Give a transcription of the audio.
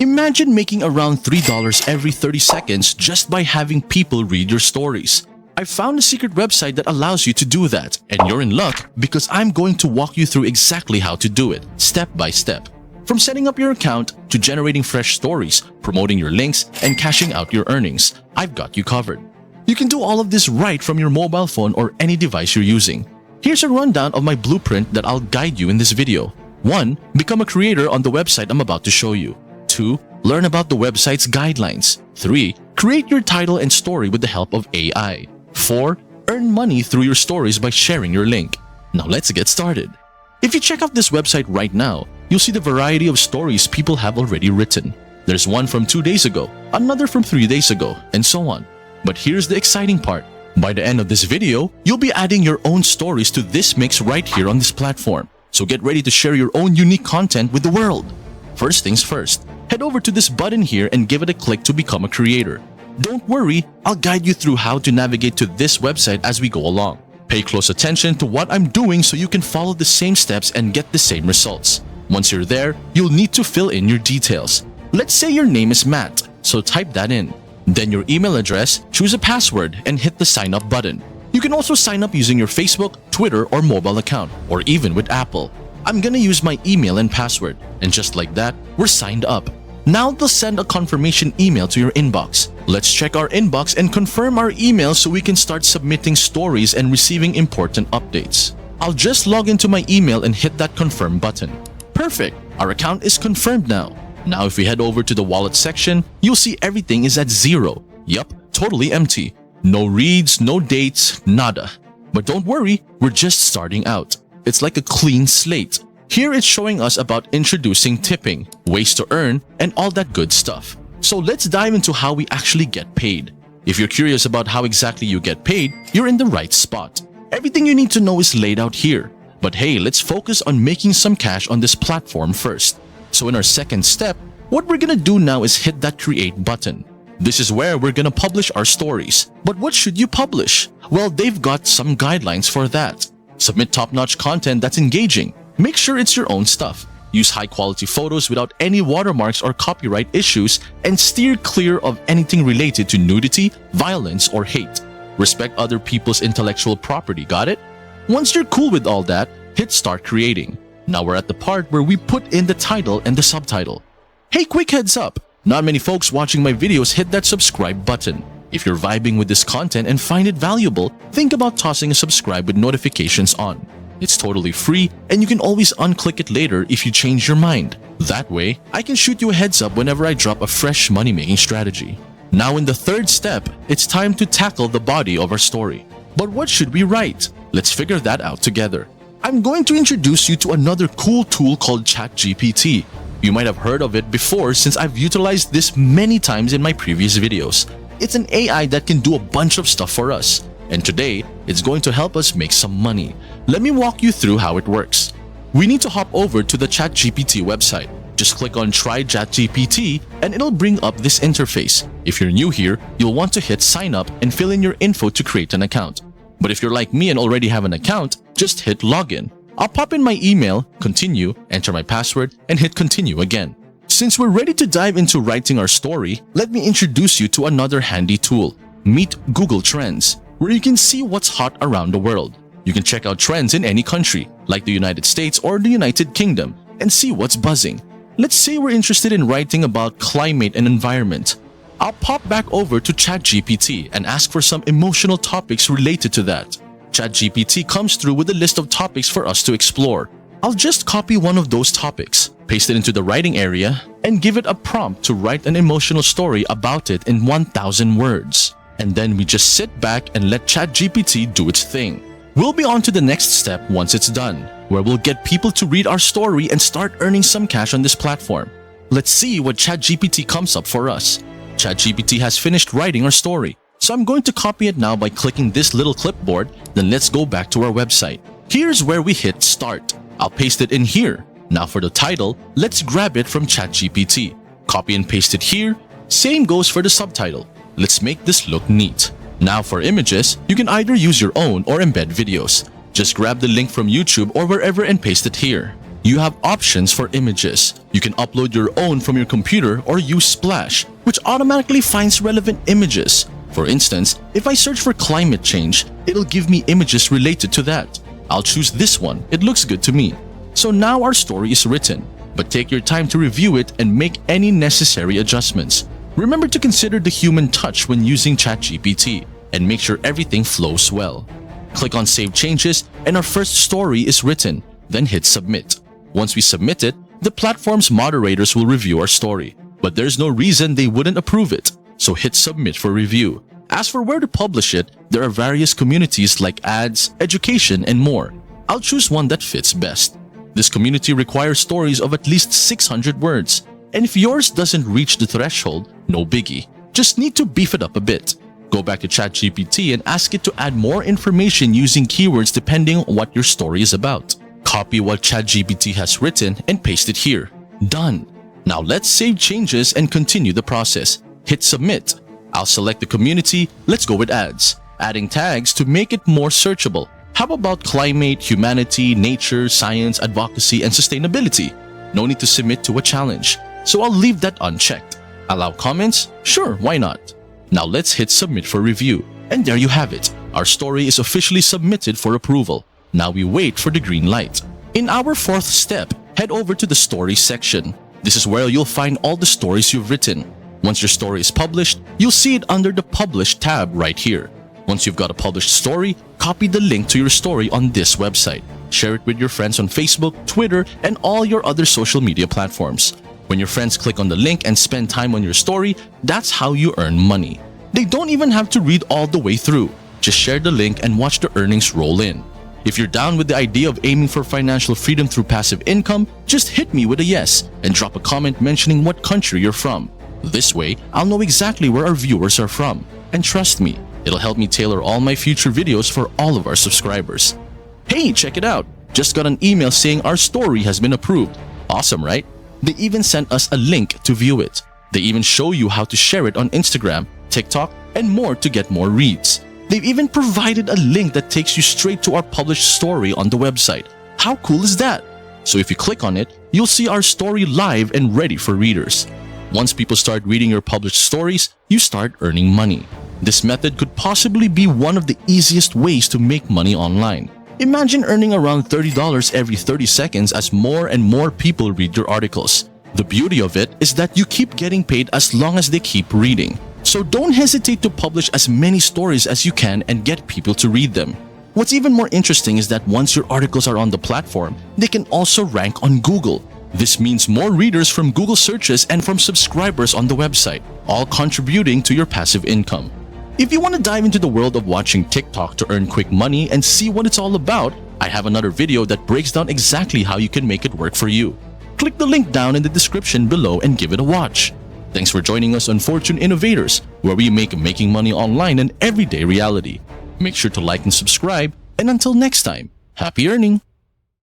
Imagine making around $3 every 30 seconds just by having people read your stories. I found a secret website that allows you to do that, and you're in luck because I'm going to walk you through exactly how to do it, step by step. From setting up your account to generating fresh stories, promoting your links, and cashing out your earnings, I've got you covered. You can do all of this right from your mobile phone or any device you're using. Here's a rundown of my blueprint that I'll guide you in this video. 1. Become a creator on the website I'm about to show you. 2. Learn about the website's guidelines. 3. Create your title and story with the help of AI. 4. Earn money through your stories by sharing your link. Now let's get started. If you check out this website right now, you'll see the variety of stories people have already written. There's one from 2 days ago, another from 3 days ago, and so on. But here's the exciting part. By the end of this video, you'll be adding your own stories to this mix right here on this platform. So get ready to share your own unique content with the world. First things first, head over to this button here and give it a click to become a creator. Don't worry, I'll guide you through how to navigate to this website as we go along. Pay close attention to what I'm doing so you can follow the same steps and get the same results. Once you're there, you'll need to fill in your details. Let's say your name is Matt, so type that in. Then your email address, choose a password, and hit the sign up button. You can also sign up using your Facebook, Twitter, or mobile account, or even with Apple. I'm gonna use my email and password, and just like that, we're signed up. Now they'll send a confirmation email to your inbox. Let's check our inbox and confirm our email so we can start submitting stories and receiving important updates. I'll just log into my email and hit that confirm button. Perfect! Our account is confirmed now. Now if we head over to the wallet section, you'll see everything is at 0. Yup, totally empty. No reads, no dates, nada. But don't worry, we're just starting out. It's like a clean slate. Here it's showing us about introducing tipping, ways to earn, and all that good stuff. So let's dive into how we actually get paid. If you're curious about how exactly you get paid, you're in the right spot. Everything you need to know is laid out here. But hey, let's focus on making some cash on this platform first. So in our second step, what we're gonna do now is hit that create button. This is where we're gonna publish our stories. But what should you publish? Well, they've got some guidelines for that. Submit top-notch content that's engaging. Make sure it's your own stuff. Use high-quality photos without any watermarks or copyright issues, and steer clear of anything related to nudity, violence, or hate. Respect other people's intellectual property, got it? Once you're cool with all that, hit start creating. Now we're at the part where we put in the title and the subtitle. Hey, quick heads up! Not many folks watching my videos hit that subscribe button. If you're vibing with this content and find it valuable, think about tossing a subscribe with notifications on. It's totally free, and you can always unclick it later if you change your mind. That way, I can shoot you a heads up whenever I drop a fresh money-making strategy. Now in the third step, it's time to tackle the body of our story. But what should we write? Let's figure that out together. I'm going to introduce you to another cool tool called ChatGPT. You might have heard of it before since I've utilized this many times in my previous videos. It's an AI that can do a bunch of stuff for us. And today, it's going to help us make some money. Let me walk you through how it works. We need to hop over to the ChatGPT website. Just click on Try ChatGPT and it'll bring up this interface. If you're new here, you'll want to hit sign up and fill in your info to create an account. But if you're like me and already have an account, just hit login. I'll pop in my email, continue, enter my password, and hit continue again. Since we're ready to dive into writing our story, let me introduce you to another handy tool. Meet Google Trends, where you can see what's hot around the world. You can check out trends in any country, like the United States or the United Kingdom, and see what's buzzing. Let's say we're interested in writing about climate and environment. I'll pop back over to ChatGPT and ask for some emotional topics related to that. ChatGPT comes through with a list of topics for us to explore. I'll just copy one of those topics, paste it into the writing area, and give it a prompt to write an emotional story about it in 1,000 words. And then we just sit back and let ChatGPT do its thing. We'll be on to the next step once it's done, where we'll get people to read our story and start earning some cash on this platform. Let's see what ChatGPT comes up for us. ChatGPT has finished writing our story, so I'm going to copy it now by clicking this little clipboard, then let's go back to our website. Here's where we hit start. I'll paste it in here. Now for the title, let's grab it from ChatGPT. Copy and paste it here. Same goes for the subtitle. Let's make this look neat. Now for images, you can either use your own or embed videos. Just grab the link from YouTube or wherever and paste it here. You have options for images. You can upload your own from your computer or use Splash, which automatically finds relevant images. For instance, if I search for climate change, it'll give me images related to that. I'll choose this one, it looks good to me. So now our story is written, but take your time to review it and make any necessary adjustments. Remember to consider the human touch when using ChatGPT and make sure everything flows well. Click on Save Changes and our first story is written, then hit Submit. Once we submit it, the platform's moderators will review our story, but there's no reason they wouldn't approve it, so hit Submit for review. As for where to publish it, there are various communities like ads, education, and more. I'll choose one that fits best. This community requires stories of at least 600 words, and if yours doesn't reach the threshold, no biggie. Just need to beef it up a bit. Go back to ChatGPT and ask it to add more information using keywords depending on what your story is about. Copy what ChatGPT has written and paste it here. Done. Now let's save changes and continue the process. Hit Submit. I'll select the community. Let's go with ads. Adding tags to make it more searchable. How about climate, humanity, nature, science, advocacy, and sustainability? No need to submit to a challenge, so I'll leave that unchecked. Allow comments? Sure, why not? Now let's hit Submit for review. And there you have it. Our story is officially submitted for approval. Now we wait for the green light. In our fourth step, head over to the Stories section. This is where you'll find all the stories you've written. Once your story is published, you'll see it under the Publish tab right here. Once you've got a published story, copy the link to your story on this website. Share it with your friends on Facebook, Twitter, and all your other social media platforms. When your friends click on the link and spend time on your story, that's how you earn money. They don't even have to read all the way through. Just share the link and watch the earnings roll in. If you're down with the idea of aiming for financial freedom through passive income, just hit me with a yes and drop a comment mentioning what country you're from. This way, I'll know exactly where our viewers are from. And trust me, it'll help me tailor all my future videos for all of our subscribers. Hey, check it out! Just got an email saying our story has been approved. Awesome, right? They even sent us a link to view it. They even show you how to share it on Instagram, TikTok, and more to get more reads. They've even provided a link that takes you straight to our published story on the website. How cool is that? So if you click on it, you'll see our story live and ready for readers. Once people start reading your published stories, you start earning money. This method could possibly be one of the easiest ways to make money online. Imagine earning around $30 every 30 seconds as more and more people read your articles. The beauty of it is that you keep getting paid as long as they keep reading. So don't hesitate to publish as many stories as you can and get people to read them. What's even more interesting is that once your articles are on the platform, they can also rank on Google. This means more readers from Google searches and from subscribers on the website, all contributing to your passive income. If you want to dive into the world of watching TikTok to earn quick money and see what it's all about, I have another video that breaks down exactly how you can make it work for you. Click the link down in the description below and give it a watch. Thanks for joining us on Fortune Innovators, where we make making money online an everyday reality. Make sure to like and subscribe, and until next time, happy earning!